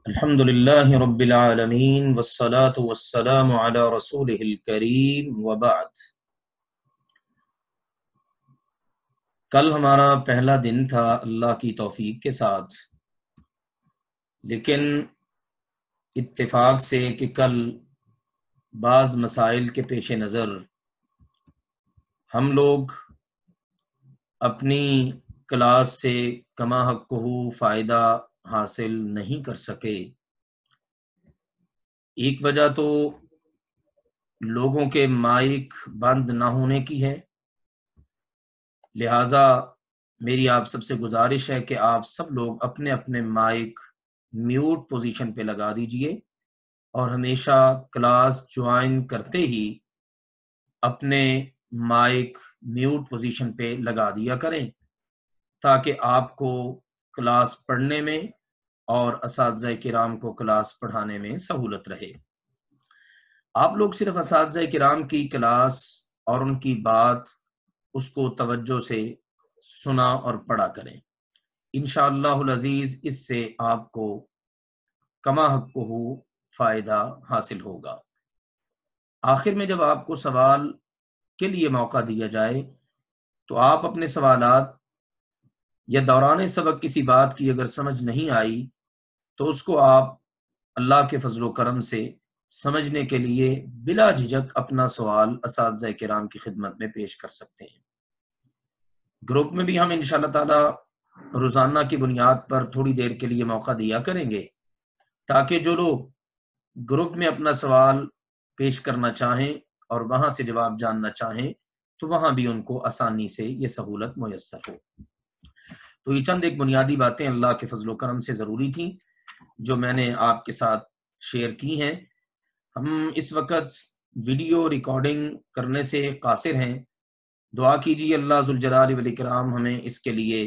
الحمدللہ رب العالمین والصلاة والسلام علی رسولہ الکریم وبعد۔ کل ہمارا پہلا دن تھا اللہ کی توفیق کے ساتھ، لیکن اتفاق سے کہ کل بعض مسائل کے پیش نظر ہم لوگ اپنی کلاس سے کما حقہ فائدہ حاصل نہیں کر سکے۔ ایک وجہ تو لوگوں کے مائک بند نہ ہونے کی ہے، لہٰذا میری آپ سب سے گزارش ہے کہ آپ سب لوگ اپنے اپنے مائک میوٹ پوزیشن پہ لگا دیجئے اور ہمیشہ کلاس جوائن کرتے ہی اپنے مائک میوٹ پوزیشن پہ لگا دیا کریں، تاکہ آپ کو کلاس پڑھنے میں اور اساتذہ کرام کو کلاس پڑھانے میں سہولت رہے۔ آپ لوگ صرف اساتذہ کرام کی کلاس اور ان کی بات اس کو توجہ سے سنا اور پڑھا کریں، انشاءاللہ العزیز اس سے آپ کو کما حقہ فائدہ حاصل ہوگا۔ آخر میں جب آپ کو سوال کے لیے موقع دیا جائے تو آپ اپنے سوالات یا دوران سبق کسی بات کی اگر سمجھ نہیں آئی تو اس کو آپ اللہ کے فضل و کرم سے سمجھنے کے لیے بلا جھجک اپنا سوال اساتذہ کرام کی خدمت میں پیش کر سکتے ہیں۔ گروپ میں بھی ہم انشاءاللہ تعالی روزانہ کی بنیاد پر تھوڑی دیر کے لیے موقع دیا کریں گے، تاکہ جو لوگ گروپ میں اپنا سوال پیش کرنا چاہیں اور وہاں سے جواب جاننا چاہیں تو وہاں بھی ان کو آسانی سے یہ سہولت میسر ہو۔ تو یہ چند ایک بنیادی باتیں اللہ کے فضل و کرم سے ضروری تھیں جو میں نے آپ کے ساتھ شیئر کی ہیں۔ ہم اس وقت ویڈیو ریکارڈنگ کرنے سے قاصر ہیں، دعا کیجیے اللہ ذوالجلال والاکرام ہمیں اس کے لیے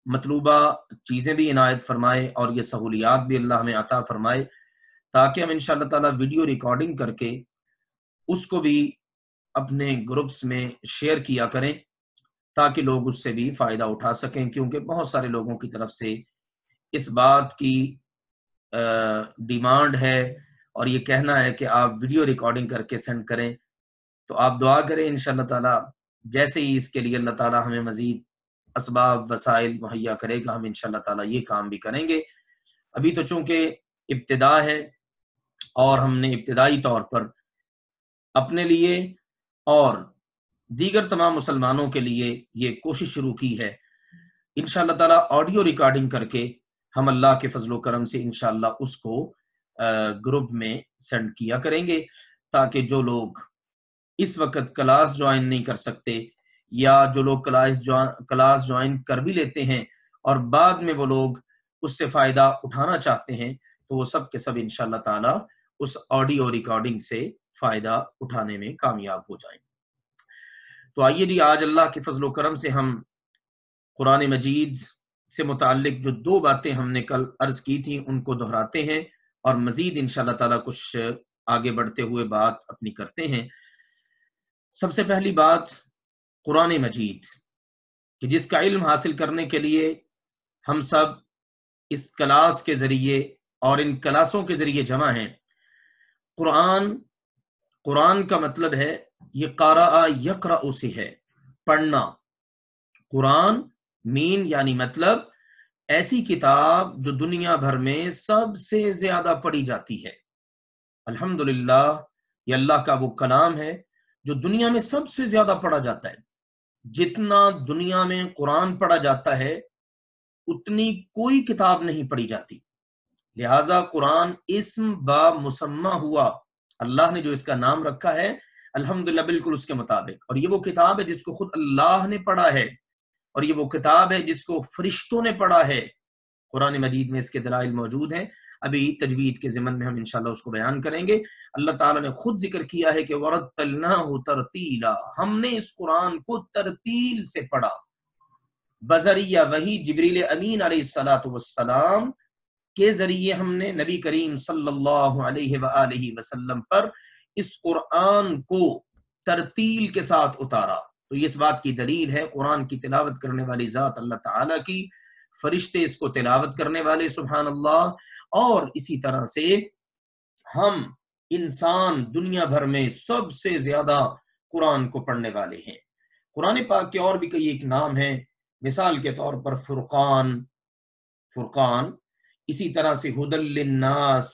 مطلوبہ چیزیں بھی عنایت فرمائے اور یہ سہولیات بھی اللہ ہمیں عطا فرمائے، تاکہ ہم انشاءاللہ تعالی ویڈیو ریکارڈنگ کر کے اس کو بھی اپنے گروپس میں شیئر کیا کریں تاکہ لوگ اس سے بھی فائدہ اٹھا سکیں، کیونکہ بہت سارے لوگوں کی طرف سے اس بات کی ڈیمانڈ ہے اور یہ کہنا ہے کہ آپ ویڈیو ریکارڈنگ کر کے سینڈ کریں۔ تو آپ دعا کریں انشاءاللہ تعالی جیسے ہی اس کے لیے اللہ تعالی ہمیں مزید اسباب وسائل مہیا کرے گا ہم انشاءاللہ تعالی یہ کام بھی کریں گے۔ ابھی تو چونکہ ابتدا ہے اور ہم نے ابتدائی طور پر اپنے لیے اور دیگر تمام مسلمانوں کے لیے یہ کوشش شروع کی ہے، انشاءاللہ تعالی آڈیو ریکارڈنگ کر کے ہم اللہ کے فضل و کرم سے انشاءاللہ اس کو گروپ میں سینڈ کیا کریں گے، تاکہ جو لوگ اس وقت کلاس جوائن نہیں کر سکتے یا جو لوگ کلاس جوائن کر بھی لیتے ہیں اور بعد میں وہ لوگ اس سے فائدہ اٹھانا چاہتے ہیں تو وہ سب کے سب انشاءاللہ تعالی اس آڈیو ریکارڈنگ سے فائدہ اٹھانے میں کامیاب ہو جائیں۔ تو آئیے جی، آج اللہ کے فضل و کرم سے ہم قرآن مجید سے متعلق جو دو باتیں ہم نے کل عرض کی تھیں ان کو دہراتے ہیں اور مزید انشاءاللہ تعالی کچھ آگے بڑھتے ہوئے بات اپنی کرتے ہیں۔ سب سے پہلی بات قرآن مجید کہ جس کا علم حاصل کرنے کے لیے ہم سب اس کلاس کے ذریعے اور ان کلاسوں کے ذریعے جمع ہیں۔ قرآن کا مطلب ہے یہ قارئ یقرأ سے ہے، پڑھنا۔ قرآن مین یعنی مطلب ایسی کتاب جو دنیا بھر میں سب سے زیادہ پڑھی جاتی ہے۔ الحمدللہ یہ اللہ کا وہ کلام ہے جو دنیا میں سب سے زیادہ پڑھا جاتا ہے۔ جتنا دنیا میں قرآن پڑھا جاتا ہے اتنی کوئی کتاب نہیں پڑھی جاتی، لہذا قرآن اسم با مسمى ہوا، اللہ نے جو اس کا نام رکھا ہے الحمدللہ بالکل اس کے مطابق، اور یہ وہ کتاب ہے جس کو خود اللہ نے پڑھا ہے اور یہ وہ کتاب ہے جس کو فرشتوں نے پڑھا ہے۔ قرآن مجید میں اس کے دلائل موجود ہیں، ابھی تجوید کے ضمن میں ہم انشاءاللہ اس کو بیان کریں گے۔ اللہ تعالیٰ نے خود ذکر کیا ہے کہ وَرَتَّلْنَاهُ تَرْتِيلًا، ہم نے اس قرآن کو ترتیل سے پڑھا، بذریعہ وحی جبریل امین علیہ السلام کے ذریعے ہم نے نبی کریم صلی اللہ علیہ وآلہ وسلم پر اس قرآن کو ترتیل کے ساتھ اتارا۔ تو یہ اس بات کی دلیل ہے قرآن کی تلاوت کرنے والی ذات اللہ تعالیٰ کی، فرشتے اس کو تلاوت کرنے والے سبحان اللہ، اور اسی طرح سے ہم انسان دنیا بھر میں سب سے زیادہ قرآن کو پڑھنے والے ہیں۔ قرآن پاک کے اور بھی کئی ایک نام ہیں، مثال کے طور پر فرقان، اسی طرح سے ہدی للناس،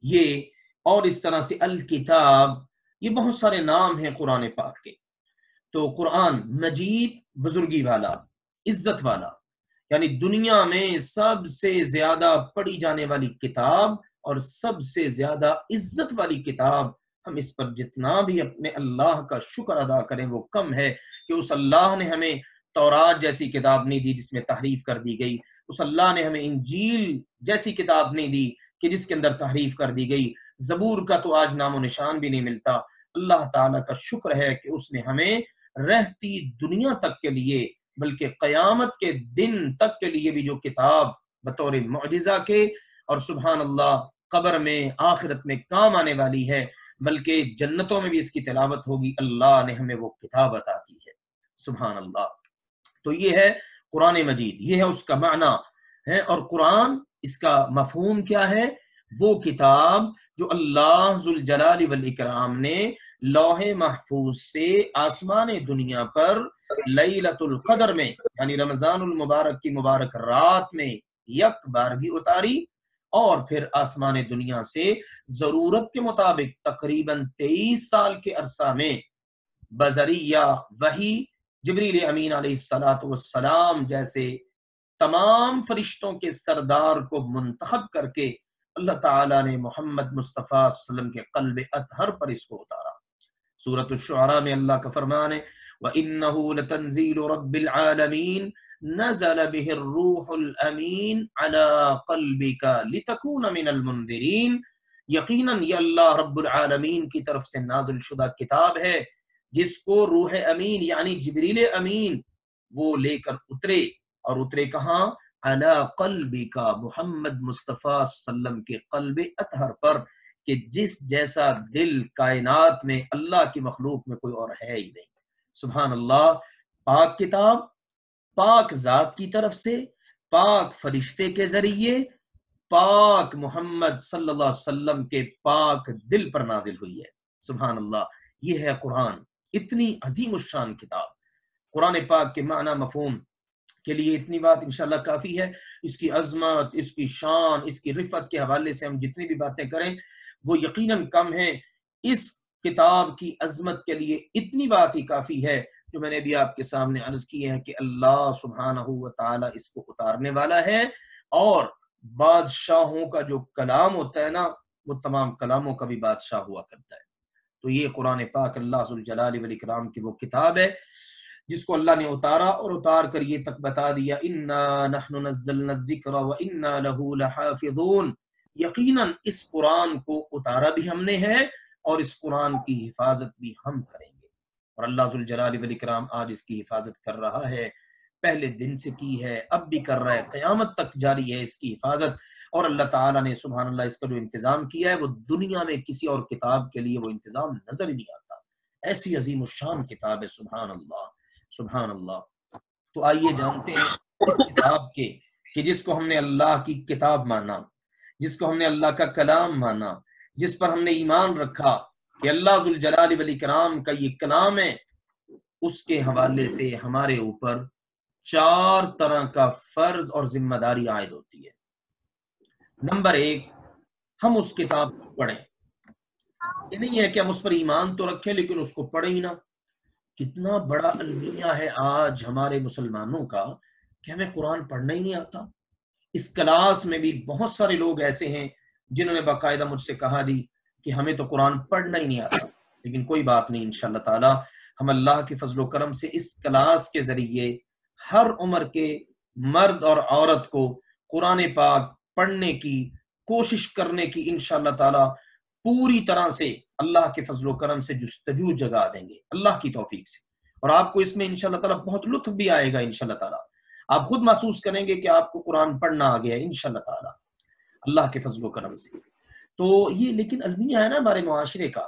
یہ، اور اس طرح سے الکتاب، یہ بہت سارے نام ہیں قرآن پاک کے۔ تو قرآن مجید، بزرگی والا، عزت والا، یعنی دنیا میں سب سے زیادہ پڑھی جانے والی کتاب اور سب سے زیادہ عزت والی کتاب۔ ہم اس پر جتنا بھی اپنے اللہ کا شکر ادا کریں وہ کم ہے کہ اس اللہ نے ہمیں تورات جیسی کتاب نہیں دی جس میں تحریف کر دی گئی، اس اللہ نے ہمیں انجیل جیسی کتاب نہیں دی کہ جس کے اندر تحریف کر دی گئی، زبور کا تو آج نام و نشان بھی نہیں ملتا۔ اللہ تعالیٰ کا شکر ہے کہ اس نے ہمیں رہتی دنیا تک کے لیے، بلکہ قیامت کے دن تک کے لیے بھی جو کتاب بطور معجزہ کے اور سبحان اللہ قبر میں آخرت میں کام آنے والی ہے، بلکہ جنتوں میں بھی اس کی تلاوت ہوگی، اللہ نے ہمیں وہ کتاب عطا کی ہے، سبحان اللہ۔ تو یہ ہے قرآن مجید، یہ ہے اس کا معنی ہے۔ اور قرآن، اس کا مفہوم کیا ہے؟ وہ کتاب جو اللہ ذوالجلال والاکرام نے لوح محفوظ سے آسمان دنیا پر لیلۃ القدر میں، یعنی رمضان المبارک کی مبارک رات میں یک بارگی اتاری، اور پھر آسمان دنیا سے ضرورت کے مطابق تقریباً 23 سال کے عرصہ میں بذریعہ وحی جبریل امین علیہ السلام جیسے تمام فرشتوں کے سردار کو منتخب کر کے اللہ تعالیٰ نے محمد مصطفیٰ صلی اللہ علیہ وسلم کے قلب اطہر پر اس کو اتارا۔ سورۃ الشعراء میں اللہ کا فرمان ہے وَإِنَّهُ لَتَنزِيلُ رَبِّ الْعَالَمِينَ نَزَلَ بِهِ الرُّوحُ الْأَمِينُ عَلَىٰ قَلْبِكَ لِتَكُونَ مِنَ الْمُنذِرِينَ، یقیناً یہ اللہ رب العالمین کی طرف سے نازل شدہ کتاب ہے جس کو روح امین یعنی جبریل امین وہ لے کر اترے، اور اترے کہاں؟ علی قلبک، محمد مصطفیٰ صلی اللہ علیہ وسلم کے قلب اطہر پر، کہ جس جیسا دل کائنات میں اللہ کی مخلوق میں کوئی اور ہے ہی نہیں۔ سبحان اللہ، پاک کتاب پاک ذات کی طرف سے، پاک فرشتے کے ذریعے، پاک محمد صلی اللہ علیہ وسلم کے پاک دل پر نازل ہوئی ہے۔ سبحان اللہ، یہ ہے قرآن، اتنی عظیم الشان کتاب۔ قرآن پاک کے معنی مفہوم کے لیے اتنی بات انشاءاللہ کافی ہے۔ اس کی عظمت، اس کی شان، اس کی رفعت کے حوالے سے ہم جتنی بھی باتیں کریں وہ یقیناً کم ہیں۔ اس کتاب کی عظمت کے لیے اتنی بات ہی کافی ہے جو میں نے بھی آپ کے سامنے عرض کی ہے کہ اللہ سبحانہ و تعالی اس کو اتارنے والا ہے، اور بادشاہوں کا جو کلام ہوتا ہے نا، وہ تمام کلاموں کا بھی بادشاہ ہوا کرتا ہے۔ تو یہ قرآن پاک اللہ ذوالجلال والاکرام کی وہ کتاب ہے جس کو اللہ نے اتارا، اور اتار کر یہ تک بتا دیا اِنَّا نَحْنُ نَزَّلْنَا الذِّكْرَ وَإِنَّا لَهُ لَحَافِظُونَ، یقیناً اس قرآن کو اتارا بھی ہم نے ہے اور اس قرآن کی حفاظت بھی ہم کریں گے۔ اور اللہ ذوالجلال والاکرام آج اس کی حفاظت کر رہا ہے، پہلے دن سے کی ہے، اب بھی کر رہا ہے، قیامت تک جاری ہے اس کی حفاظت۔ اور اللہ تعالیٰ نے سبحان اللہ اس کا جو انتظام کیا ہے وہ دنیا میں کسی اور کتاب کے لیے وہ انتظام نظر ہی نہیں آتا، ایسی عظیم الشان کتاب ہے۔ سبحان اللہ، سبحان اللہ۔ تو آئیے جانتے ہیں اس کتاب کے کہ جس کو ہم نے اللہ کی کتاب مانا، جس کو ہم نے اللہ کا کلام مانا، جس پر ہم نے ایمان رکھا کہ اللہ ذوالجلال والاکرام کا یہ کلام ہے، اس کے حوالے سے ہمارے اوپر 4 طرح کا فرض اور ذمہ داری عائد ہوتی ہے۔ نمبر 1، ہم اس کتاب کو پڑھیں۔ یہ نہیں ہے کہ ہم اس پر ایمان تو رکھیں لیکن اس کو پڑھیں ہی نہ۔ کتنا بڑا المیہ ہے آج ہمارے مسلمانوں کا کہ ہمیں قرآن پڑھنا ہی نہیں آتا۔ اس کلاس میں بھی بہت سارے لوگ ایسے ہیں جنہوں نے باقاعدہ مجھ سے کہا دی کہ ہمیں تو قرآن پڑھنا ہی نہیں آتا، لیکن کوئی بات نہیں، انشاءاللہ تعالی ہم اللہ کے فضل و کرم سے اس کلاس کے ذریعے ہر عمر کے مرد اور عورت کو قرآن پاک پڑھنے کی کوشش کرنے کی انشاءاللہ تعالی پوری طرح سے اللہ کے فضل و کرم سے جستجو جگا دیں گے اللہ کی توفیق سے، اور آپ کو اس میں انشاءاللہ تعالی بہت لطف بھی آئے گا انشاءاللہ تعالی۔ آپ خود محسوس کریں گے کہ آپ کو قرآن پڑھنا آ گیا ہے انشاءاللہ تعالی اللہ کے فضل و کرم سے۔ تو یہ لیکن المیہ ہے نا ہمارے معاشرے کا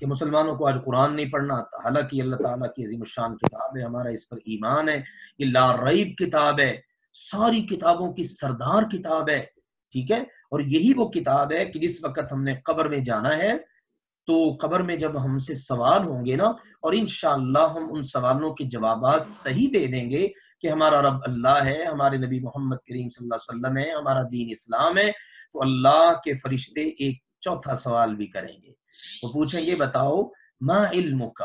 کہ مسلمانوں کو آج قرآن نہیں پڑھنا آتا، حالانکہ اللہ تعالیٰ کی عظیم الشان کتاب ہے، ہمارا اس پر ایمان ہے، یہ لا ریب کتاب ہے، ساری کتابوں کی سردار کتاب ہے، ٹھیک ہے، اور یہی وہ کتاب ہے کہ جس وقت ہم نے قبر میں جانا ہے تو قبر میں جب ہم سے سوال ہوں گے نا، اور انشاءاللہ ہم ان سوالوں کے جوابات صحیح دے دیں گے کہ ہمارا رب اللہ ہے، ہمارے نبی محمد کریم صلی اللہ علیہ وسلم ہے، ہمارا دین اسلام ہے، تو اللہ کے فرشتے ایک چوتھا سوال بھی کریں گے. وہ پوچھیں گے بتاؤ ما علمک،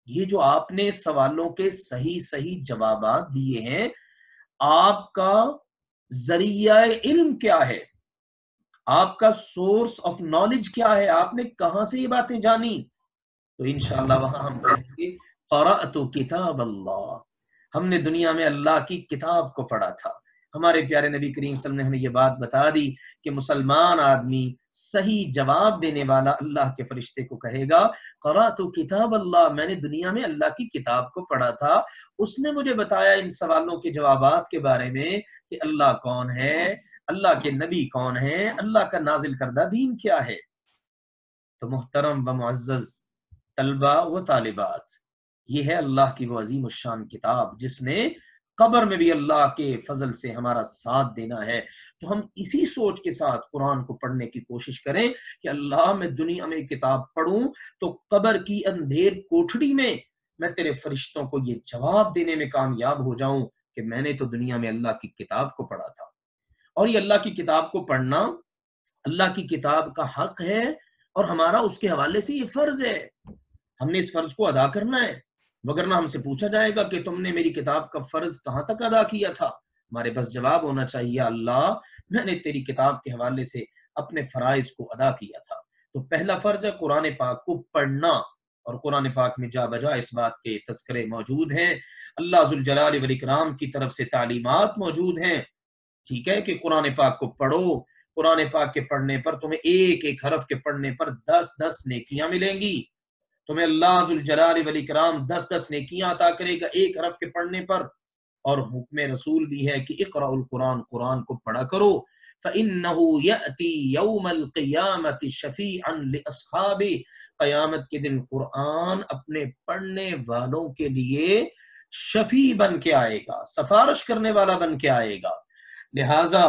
یہ جو آپ نے سوالوں کے صحیح صحیح جوابات دیے ہیں، آپ کا ذریعہ علم کیا ہے، آپ کا سورس آف نالج کیا ہے، آپ نے کہاں سے یہ باتیں جانی؟ تو انشاءاللہ وہاں ہم کہیں گے قرأت کتاب اللہ، ہم نے دنیا میں اللہ کی کتاب کو پڑھا تھا. ہمارے پیارے نبی کریم صلی اللہ علیہ وسلم نے ہمیں یہ بات بتا دی کہ مسلمان آدمی صحیح جواب دینے والا اللہ کے فرشتے کو کہے گا قرأت کتاب اللہ، میں نے دنیا میں اللہ کی کتاب کو پڑھا تھا، اس نے مجھے بتایا ان سوالوں کے جوابات کے بارے میں کہ اللہ کون ہے، اللہ کے نبی کون ہیں، اللہ کا نازل کردہ دین کیا ہے. تو محترم و معزز طلبہ و طالبات، یہ ہے اللہ کی وہ عظیم الشان کتاب جس نے قبر میں بھی اللہ کے فضل سے ہمارا ساتھ دینا ہے. تو ہم اسی سوچ کے ساتھ قرآن کو پڑھنے کی کوشش کریں کہ اللہ میں دنیا میں کتاب پڑھوں تو قبر کی اندھیر کوٹھڑی میں میں تیرے فرشتوں کو یہ جواب دینے میں کامیاب ہو جاؤں کہ میں نے تو دنیا میں اللہ کی کتاب کو پڑھا تھا. اور یہ اللہ کی کتاب کو پڑھنا اللہ کی کتاب کا حق ہے، اور ہمارا اس کے حوالے سے یہ فرض ہے، ہم نے اس فرض کو ادا کرنا ہے. وگرنہ ہم سے پوچھا جائے گا کہ تم نے میری کتاب کا فرض کہاں تک ادا کیا تھا، ہمارے بس جواب ہونا چاہیے اللہ میں نے تیری کتاب کے حوالے سے اپنے فرائض کو ادا کیا تھا. تو پہلا فرض ہے قرآن پاک کو پڑھنا، اور قرآن پاک میں جا بجا اس بات کے تذکرے موجود ہیں، اللہ ذوالجلال والاکرام کی طرف سے تعلیمات موجود ہیں، ٹھیک ہے، کہ قرآن پاک کو پڑھو. قرآن پاک کے پڑھنے پر تمہیں ایک ایک حرف کے پڑھنے پر 10 نیکیاں ملیں گی. تمہیں اللہ ذوالجلال والاکرام 10 نیکیاں عطا کرے گا ایک حرف کے پڑھنے پر. اور حکم رسول بھی ہے کہ اقرأ القرآن، قرآن کو پڑھا کرو. فَإِنَّهُ يَأْتِي يَوْمَ الْقِيَامَةِ شَفِيعًا لِأَصْحَابِهِ، قیامت کے دن قرآن اپنے پڑھنے والوں کے لیے شفیع بن کے آئے گا، سفارش کرنے والا بن کے آئے گا. لہٰذا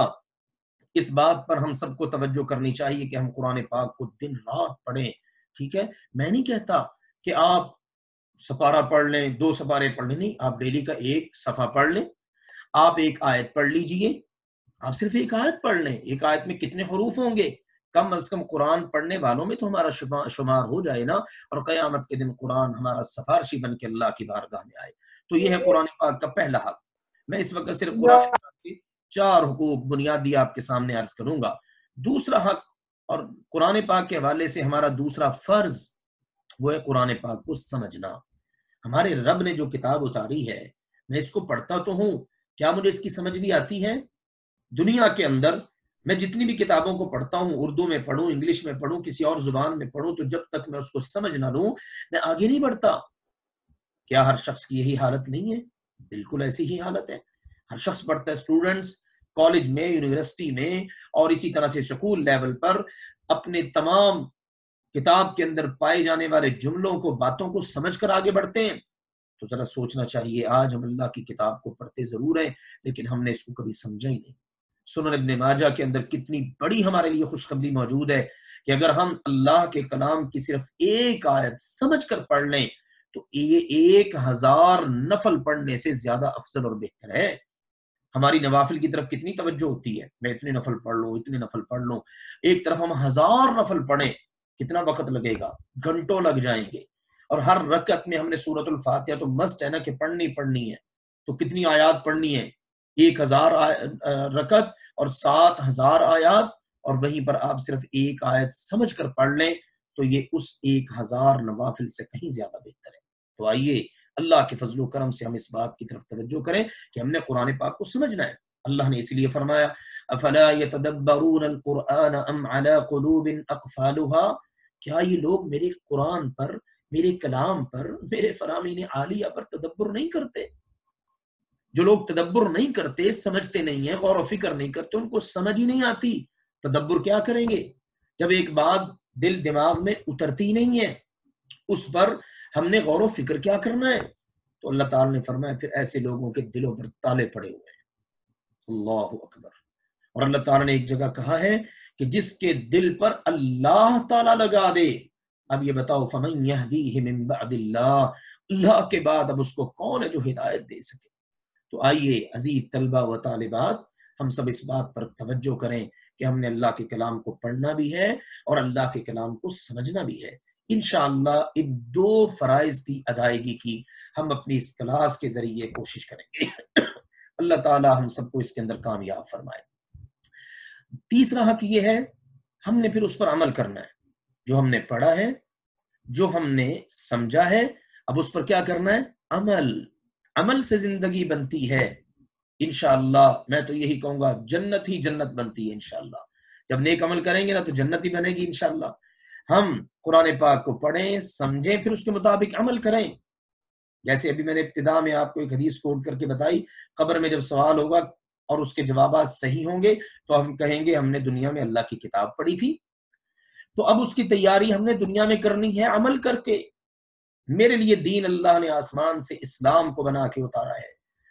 اس بات پر ہم سب کو توجہ کرنی چاہیے کہ ہم قرآن پاک کو دن رات پڑھیں. ٹھیک ہے، میں نہیں کہتا کہ آپ سپارہ پڑھ لیں، 2 سپارے پڑھ لیں، نہیں، آپ ڈیلی کا 1 صفحہ پڑھ لیں، آپ ایک آیت پڑھ لیجئے، آپ صرف ایک آیت پڑھ لیں. ایک آیت میں کتنے حروف ہوں گے؟ کم از کم قرآن پڑھنے والوں میں تو ہمارا شمار ہو جائے نا، اور قیامت کے دن قرآن ہمارا سفارشی بن کے اللہ کی بارگاہ میں آئے. تو یہ ہے قرآن پاک کا پہلا حق. میں اس وقت صرف قرآن پاک کے 4 حقوق بنیادی آپ کے سامنے عرض کروں گا. دوسرا حق اور قرآن پاک کے حوالے سے ہمارا دوسرا فرض وہ ہے قرآن پاک کو سمجھنا. ہمارے رب نے جو کتاب اتاری ہے، میں اس کو پڑھتا تو ہوں، کیا مجھے اس کی سمجھ بھی آتی ہے؟ دنیا کے اندر میں جتنی بھی کتابوں کو پڑھتا ہوں، اردو میں پڑھوں، انگلش میں پڑھوں، کسی اور زبان میں پڑھوں، تو جب تک میں اس کو سمجھ نہ لوں میں آگے نہیں بڑھتا. کیا ہر شخص کی یہی حالت نہیں ہے؟ بالکل ایسی ہی حالت ہے. ہر شخص پڑھتا ہے، اسٹوڈنٹس کالج میں، یونیورسٹی میں، اور اسی طرح سے سکول لیول پر اپنے تمام کتاب کے اندر پائے جانے والے جملوں کو، باتوں کو سمجھ کر آگے بڑھتے ہیں. تو ذرا سوچنا چاہیے، آج ہم اللہ کی کتاب کو پڑھتے ضرور ہیں لیکن ہم نے اس کو کبھی سمجھا ہی نہیں. سنن ابن ماجہ کے اندر کتنی بڑی ہمارے لیے خوشخبری موجود ہے کہ اگر ہم اللہ کے کلام کی صرف ایک آیت سمجھ کر پڑھ لیں تو یہ 1000 نفل پڑھنے سے زیادہ افضل اور بہتر ہے. ہماری نوافل کی طرف کتنی توجہ ہوتی ہے، میں اتنے نفل پڑھ لوں، اتنے نفل پڑھ لوں. ایک طرف ہم 1000 نفل پڑھیں، کتنا وقت لگے گا؟ گھنٹوں لگ جائیں گے. اور ہر رکعت میں ہم نے سورۃ الفاتحہ تو مست ہے نا کہ پڑھنی ہے. تو کتنی آیات پڑھنی ہے؟ 1000 رکعت اور 7000 آیات، اور وہیں پر آپ صرف ایک آیت سمجھ کر پڑھ لیں تو یہ اس 1000 نوافل سے کہیں زیادہ بہتر ہے. تو آئیے اللہ کے فضل و کرم سے ہم اس بات کی طرف توجہ کریں کہ ہم نے قرآن پاک کو سمجھنا ہے. اللہ نے اس لیے فرمایا افلا يتدبرون القرآن ام على قلوب اقفالها، کیا یہ لوگ میرے قرآن پر، میرے کلام پر، میرے فرامین عالیہ پر تدبر نہیں کرتے؟ جو لوگ تدبر نہیں کرتے، سمجھتے نہیں ہیں، غور و فکر نہیں کرتے، ان کو سمجھ ہی نہیں آتی. تدبر کیا کریں گے جب ایک بات دل دماغ میں اترتی نہیں ہے؟ اس پر ہم نے غور و فکر کیا کرنا ہے؟ تو اللہ تعالی نے فرمایا پھر ایسے لوگوں کے دلوں پر تالے پڑے ہوئے ہیں. اللہ اکبر. اور اللہ تعالی نے ایک جگہ کہا ہے کہ جس کے دل پر اللہ تعالیٰ لگا دے. اب یہ بتاؤ فمن یہدیہ من بعد اللہ، اللہ کے بعد اب اس کو کون ہے جو ہدایت دے سکے؟ تو آئیے عزیز طلبہ و طالبات، ہم سب اس بات پر توجہ کریں کہ ہم نے اللہ کے کلام کو پڑھنا بھی ہے اور اللہ کے کلام کو سمجھنا بھی ہے. انشاءاللہ ان 2 فرائض کی ادائیگی کی ہم اپنی اس کلاس کے ذریعے کوشش کریں گے. اللہ تعالی ہم سب کو اس کے اندر کامیاب فرمائے. تیسرا حق یہ ہے، ہم نے پھر اس پر عمل کرنا ہے. جو ہم نے پڑھا ہے، جو ہم نے سمجھا ہے، اب اس پر کیا کرنا ہے؟ عمل سے زندگی بنتی ہے. انشاءاللہ میں تو یہی کہوں گا، جنت ہی جنت بنتی ہے انشاءاللہ. جب نیک عمل کریں گے نا تو جنت ہی بنے گی انشاءاللہ. ہم قرآن پاک کو پڑھیں، سمجھیں، پھر اس کے مطابق عمل کریں. جیسے ابھی میں نے ابتدا میں آپ کو ایک حدیث کوٹ کر کے بتائی، قبر میں جب سوال ہوگا اور اس کے جوابات صحیح ہوں گے تو ہم کہیں گے ہم نے دنیا میں اللہ کی کتاب پڑھی تھی. تو اب اس کی تیاری ہم نے دنیا میں کرنی ہے عمل کر کے. میرے لیے دین اللہ نے آسمان سے اسلام کو بنا کے اتارا ہے،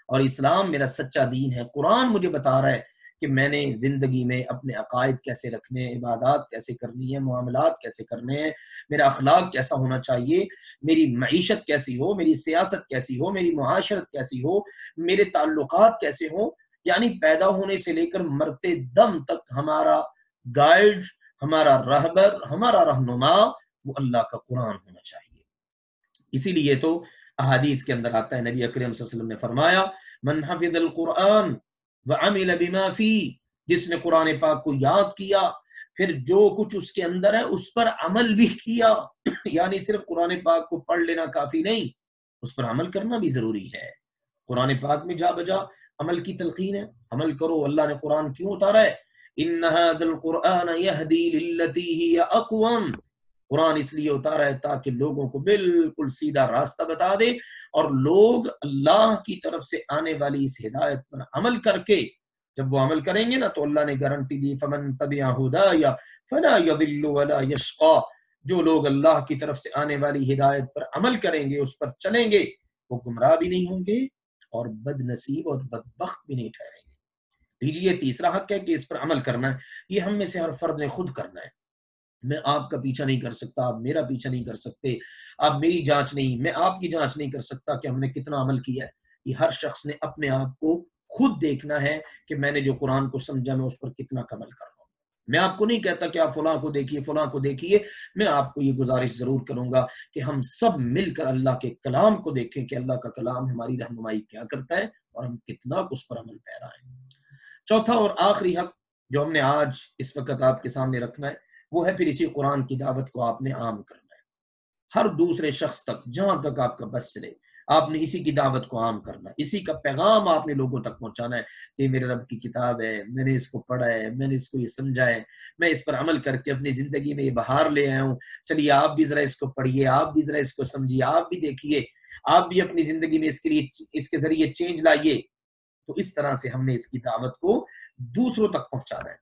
اور اسلام میرا سچا دین ہے. قرآن مجھے بتا رہا ہے کہ میں نے زندگی میں اپنے عقائد کیسے رکھنے ہیں، عبادات کیسے کرنی ہے، معاملات کیسے کرنے ہیں، میرا اخلاق کیسا ہونا چاہیے، میری معیشت کیسی ہو، میری سیاست کیسی ہو، میری معاشرت کیسی ہو، میرے تعلقات کیسے ہوں. یعنی پیدا ہونے سے لے کر مرتے دم تک ہمارا گائیڈ، ہمارا رہبر، ہمارا رہنما وہ اللہ کا قرآن ہونا چاہیے. اسی لیے تو احادیث کے اندر آتا ہے، نبی اکرم صلی اللہ علیہ وسلم نے فرمایا من حفظ القرآن وعمل بما فیہ، جس نے قرآن پاک کو یاد کیا پھر جو کچھ اس کے اندر ہے اس پر عمل بھی کیا. یعنی صرف قرآن پاک کو پڑھ لینا کافی نہیں، اس پر عمل کرنا بھی ضروری ہے. قرآن پاک میں جا بجا عمل کی تلقین ہے، عمل کرو. اللہ نے قرآن کیوں اتارا ہے؟ ان ھذا القرآن یہدی للتی ہی اقوم، قرآن اس لیے اتارا ہے تاکہ لوگوں کو بالکل سیدھا راستہ بتا دے، اور لوگ اللہ کی طرف سے آنے والی اس ہدایت پر عمل کر کے جب وہ عمل کریں گے نا تو اللہ نے گارنٹی دی فمن تبع ہدای فلا یضل ولا یشقی، جو لوگ اللہ کی طرف سے آنے والی ہدایت پر عمل کریں گے، اس پر چلیں گے، وہ گمراہ بھی نہیں ہوں گے اور بد نصیب اور بدبخت بھی نہیں ٹھہریں گے. لیجیے تیسرا حق ہے کہ اس پر عمل کرنا ہے. یہ ہم میں سے ہر فرد نے خود کرنا ہے. میں آپ کا پیچھا نہیں کر سکتا، آپ میرا پیچھا نہیں کر سکتے، آپ میری جانچ نہیں، میں آپ کی جانچ نہیں کر سکتا کہ ہم نے کتنا عمل کیا ہے. یہ ہر شخص نے اپنے آپ کو خود دیکھنا ہے کہ میں نے جو قرآن کو سمجھا میں اس پر کتنا عمل کر رہا ہوں. میں آپ کو نہیں کہتا کہ آپ فلاں کو دیکھیے، فلاں کو دیکھیے. میں آپ کو یہ گزارش ضرور کروں گا کہ ہم سب مل کر اللہ کے کلام کو دیکھیں کہ اللہ کا کلام ہماری رہنمائی کیا کرتا ہے اور ہم کتنا اس پر عمل پیرا ہیں. چوتھا اور آخری حق جو ہم نے آج اس وقت آپ کے سامنے رکھنا ہے وہ ہے پھر اسی قرآن کی دعوت کو آپ نے عام کرنا ہے. ہر دوسرے شخص تک، جہاں تک آپ کا بس چلے، آپ نے اسی کی دعوت کو عام کرنا ہے. اسی کا پیغام آپ نے لوگوں تک پہنچانا ہے کہ یہ میرے رب کی کتاب ہے، میں نے اس کو پڑھا ہے، میں نے اس کو یہ سمجھا ہے، میں اس پر عمل کر کے اپنی زندگی میں یہ بہار لے آیا ہوں. چلیے آپ بھی ذرا اس کو پڑھیے، آپ بھی ذرا اس کو سمجھیے، آپ بھی دیکھیے، آپ بھی اپنی زندگی میں اس کے ذریعے چینج لائیے. تو اس طرح سے ہم نے اس کی دعوت کو دوسروں تک پہنچانا ہے.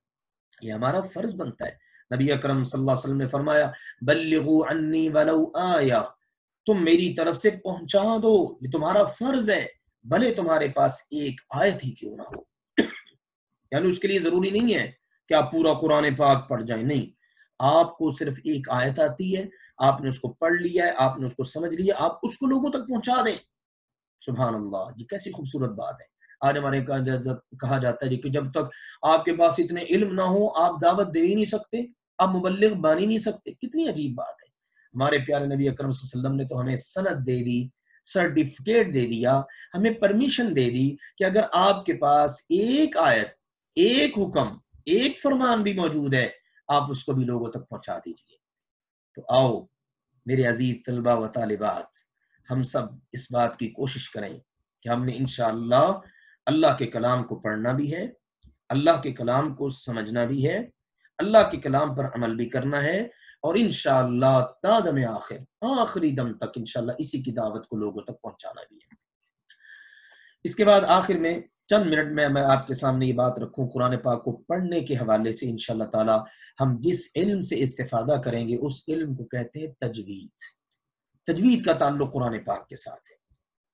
یہ ہمارا فرض بنتا ہے. نبی اکرم صلی اللہ علیہ وسلم نے فرمایا بلغوا عنی ولو آیہ، تم میری طرف سے پہنچا دو، یہ تمہارا فرض ہے، بھلے تمہارے پاس ایک آیت ہی کیوں نہ ہو. یعنی اس کے لیے ضروری نہیں ہے کہ آپ پورا قرآن پاک پڑھ جائیں، نہیں، آپ کو صرف ایک آیت آتی ہے، آپ نے اس کو پڑھ لیا ہے، آپ نے اس کو سمجھ لیا، آپ اس کو لوگوں تک پہنچا دیں. سبحان اللہ، یہ کیسی خوبصورت بات ہے. آج ہمارے کہا جاتا ہے کہ جب تک آپ کے پاس اتنے علم نہ ہو آپ دعوت دے ہی نہیں سکتے، آپ مبلغ بن ہی نہیں سکتے. کتنی عجیب بات ہے. ہمارے پیارے نبی اکرم صلی اللہ علیہ وسلم نے تو ہمیں سند دے دی، سرٹیفکیٹ دے دیا، ہمیں پرمیشن دے دی کہ اگر آپ کے پاس ایک آیت، ایک حکم، ایک فرمان بھی موجود ہے آپ اس کو بھی لوگوں تک پہنچا دیجئے. تو آؤ میرے عزیز طلبہ و طالبات، ہم سب اس بات کی کوشش کریں کہ ہم نے انشاءاللہ اللہ کے کلام کو پڑھنا بھی ہے، اللہ کے کلام کو سمجھنا بھی ہے، اللہ کے کلام پر عمل بھی کرنا ہے، اور انشاءاللہ تا دم آخر، آخری دم تک انشاءاللہ اسی کی دعوت کو لوگوں تک پہنچانا بھی ہے. اس کے بعد آخر میں چند منٹ میں آپ کے سامنے یہ بات رکھوں قرآن پاک کو پڑھنے کے حوالے سے. انشاءاللہ تعالی ہم جس علم سے استفادہ کریں گے اس علم کو کہتے ہیں تجوید. تجوید کا تعلق قرآن پاک کے ساتھ ہے.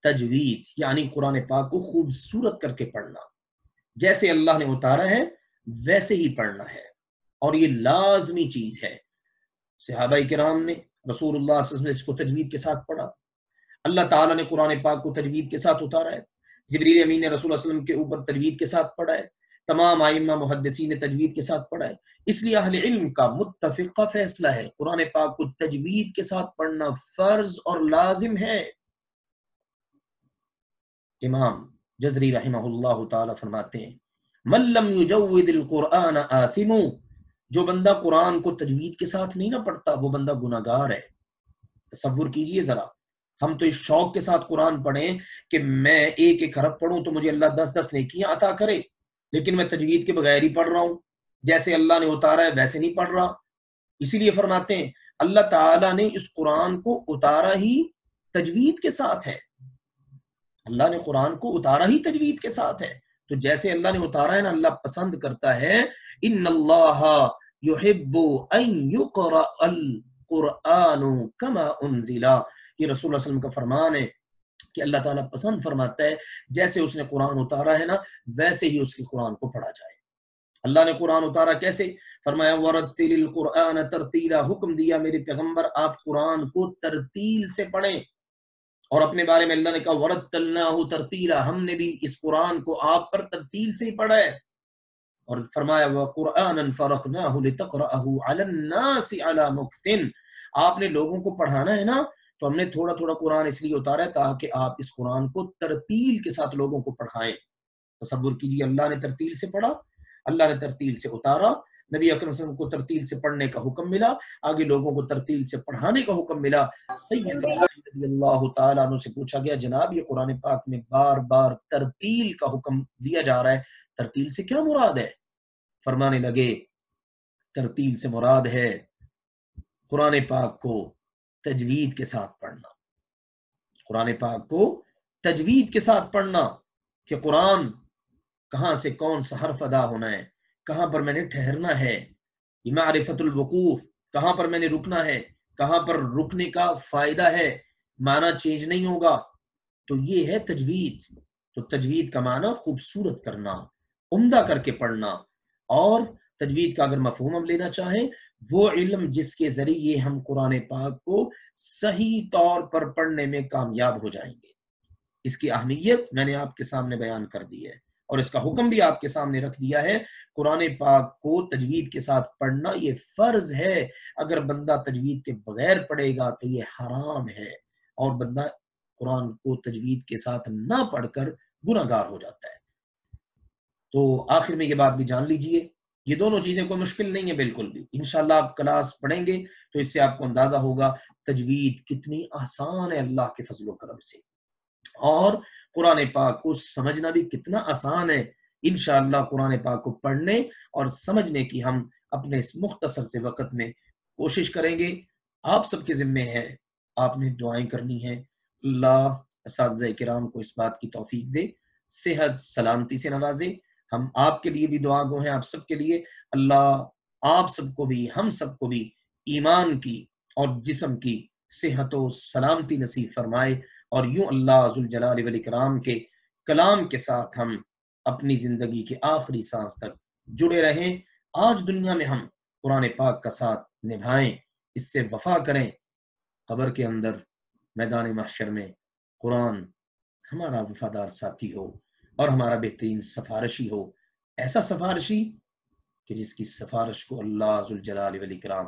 تجوید یعنی قرآن پاک کو خوبصورت کر کے پڑھنا، جیسے اللہ نے اتارا ہے ویسے ہی پڑھنا ہے. اور یہ لازمی چیز ہے۔ صحابہ کرام نے رسول اللہ صلی اللہ علیہ وسلم نے اس کو تجوید کے ساتھ پڑھا، اللہ تعالیٰ نے قرآن پاک کو تجوید کے ساتھ اتارا ہے، جبریل امین نے رسول اللہ صلی اللہ علیہ وسلم کے اوپر تجوید کے ساتھ پڑھا ہے، تمام ائمہ محدثین نے تجوید کے ساتھ پڑھا ہے۔ اس لیے اہل علم کا متفقہ فیصلہ ہے قرآن پاک کو تجوید کے ساتھ پڑھنا فرض اور لازم ہے۔ امام جزری رحمہ اللہ تعالی فرماتے ہیں من لم یجود القرآن آثم، جو بندہ قرآن کو تجوید کے ساتھ نہیں نہ پڑھتا وہ بندہ گناہگار ہے۔ تصور کیجئے ذرا، ہم تو اس شوق کے ساتھ قرآن پڑھیں کہ میں ایک ایک حرف پڑھوں تو مجھے اللہ 10 نیکیاں عطا کرے، لیکن میں تجوید کے بغیر ہی پڑھ رہا ہوں، جیسے اللہ نے اتارا ہے ویسے نہیں پڑھ رہا۔ اسی لیے فرماتے ہیں اللہ تعالیٰ نے اس قرآن کو اتارا ہی تجوید کے ساتھ ہے، اللہ نے قرآن کو اتارا ہی تجوید کے ساتھ ہے۔ تو جیسے اللہ نے اتارا ہے نا، اللہ پسند کرتا ہے ان اللہ یحب ان یقرأ القرآن کما انزل، یہ رسول اللہ صلی اللہ علیہ وسلم کا فرمان ہے کہ اللہ تعالیٰ پسند فرماتا ہے جیسے اس نے قرآن اتارا ہے نا ویسے ہی اس کے قرآن کو پڑھا جائے۔ اللہ نے قرآن اتارا کیسے؟ فرمایا وَرَتِّلِ الْقُرْآنَ تَرْتِيلًا، حکم دیا میرے پیغمبر آپ قرآن کو ترتیل سے پڑھیں، اور اپنے بارے میں اللہ نے کہا وَرَتَّلْنَاهُ تَرْتِيلًا، ہم نے بھی اس قرآن کو آپ پر ترتیل سے ہی پڑھا ہے، اور فرمایا وَقُرْآنًا فَرَقْنَاهُ لِتَقْرَأَهُ عَلَى النَّاسِ عَلَى مُكْثٍ، آپ نے لوگوں کو پڑھانا ہے نا تو ہم نے تھوڑا تھوڑا قرآن اس لیے اتارا ہے تاکہ آپ اس قرآن کو ترتیل کے ساتھ لوگوں کو پڑھائیں۔ تصور کیجیے اللہ نے ترتیل سے پڑھا، اللہ نے ترتیل سے اتارا، نبی اکرم صلی اللہ علیہ وسلم کو ترتیل سے پڑھنے کا حکم ملا، آگے لوگوں کو ترتیل سے پڑھانے کا حکم ملا۔ سیدنا رضی اللہ تعالیٰ عنہ سے پوچھا گیا جناب یہ قرآن پاک میں بار بار ترتیل کا حکم دیا جا رہا ہے، ترتیل سے کیا مراد ہے؟ فرمانے لگے ترتیل سے مراد ہے قرآن پاک کو تجوید کے ساتھ پڑھنا، قرآن پاک کو تجوید کے ساتھ پڑھنا، کہ قرآن کہاں سے کون سا حرف ادا ہونا ہے، کہاں پر میں نے ٹھہرنا ہے، معرفت الوقوف، کہاں پر میں نے رکنا ہے، کہاں پر رکنے کا فائدہ ہے، معنی چینج نہیں ہوگا، تو یہ ہے تجوید۔ تو تجوید کا معنی خوبصورت کرنا، عمدہ کر کے پڑھنا، اور تجوید کا اگر مفہوم ہم لینا چاہیں وہ علم جس کے ذریعے ہم قرآن پاک کو صحیح طور پر پڑھنے میں کامیاب ہو جائیں گے۔ اس کی اہمیت میں نے آپ کے سامنے بیان کر دی ہے، اور اس کا حکم بھی آپ کے سامنے رکھ دیا ہے۔ قرآن پاک کو تجوید کے ساتھ پڑھنا یہ فرض ہے، اگر بندہ تجوید کے بغیر پڑھے گا تو یہ حرام ہے، اور بندہ قرآن کو تجوید کے ساتھ نہ پڑھ کر گناہگار ہو جاتا ہے۔ تو آخر میں یہ بات بھی جان لیجئے، یہ دونوں چیزیں کوئی مشکل نہیں ہے بالکل بھی، انشاءاللہ آپ کلاس پڑھیں گے تو اس سے آپ کو اندازہ ہوگا تجوید کتنی آسان ہے اللہ کے فضل و کرم سے، اور قرآن پاک کو سمجھنا بھی کتنا آسان ہے۔ انشاءاللہ قرآن پاک کو پڑھنے اور سمجھنے کی ہم اپنے اس مختصر سے وقت میں کوشش کریں گے۔ آپ سب کے ذمے ہے، آپ نے دعائیں کرنی ہیں، اللہ اساتذہ کرام کو اس بات کی توفیق دے، صحت سلامتی سے نوازے۔ ہم آپ کے لیے بھی دعا گو ہیں، آپ سب کے لیے، اللہ آپ سب کو بھی ہم سب کو بھی ایمان کی اور جسم کی صحت و سلامتی نصیب فرمائے، اور یوں اللہ ذوالجلال والاکرام کے کلام کے ساتھ ہم اپنی زندگی کے آخری سانس تک جڑے رہیں۔ آج دنیا میں ہم قرآن پاک کا ساتھ نبھائیں، اس سے وفا کریں، قبر کے اندر میدان محشر میں قرآن ہمارا وفادار ساتھی ہو اور ہمارا بہترین سفارشی ہو، ایسا سفارشی کہ جس کی سفارش کو اللہ ذوالجلال والاکرام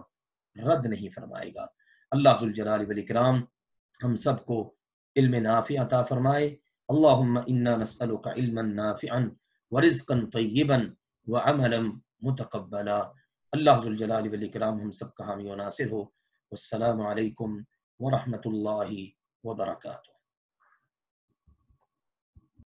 رد نہیں فرمائے گا۔ اللہ ذوالجلال والاکرام ہم سب کو علم نافع عطا فرمائے۔ اللہم انا نسألک علما نافعا ورزقا طیبا وعملا متقبلا۔ اللہ ذوالجلال والاکرام ہم سب کا حامی و ناصر ہو۔ والسلام علیکم ورحمۃ اللہ وبرکاتہ۔